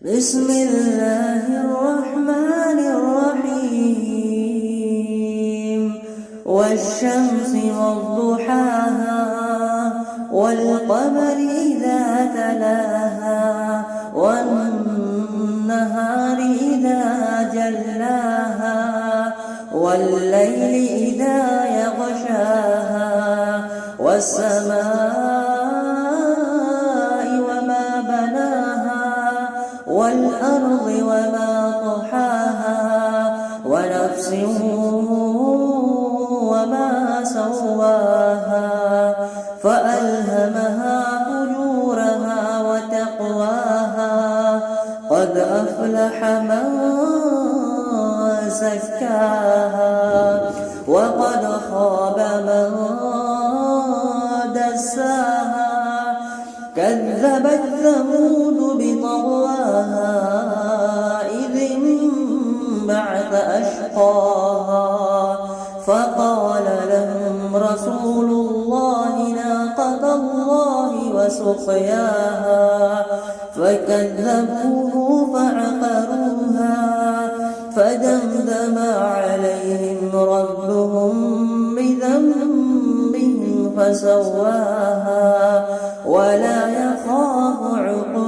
بسم الله الرحمن الرحيم والشمس وضحاها والقمر إذا تلاها والنهار إذا جلاها والليل إذا يغشاها والسماء وما بناها والأرض وما طحاها ونفس وما سواها فألهمها فجورها وتقواها قد أفلح من زكاها وقد خاب من دساها كذبت ثمود بطغواها إذ انبعث أشقاها فقال لهم رسول الله ناقة الله وسقياها فكذبوه فعقروها فدمدم عليهم ربهم بذنبهم فسواها ولا يخاف عقباها.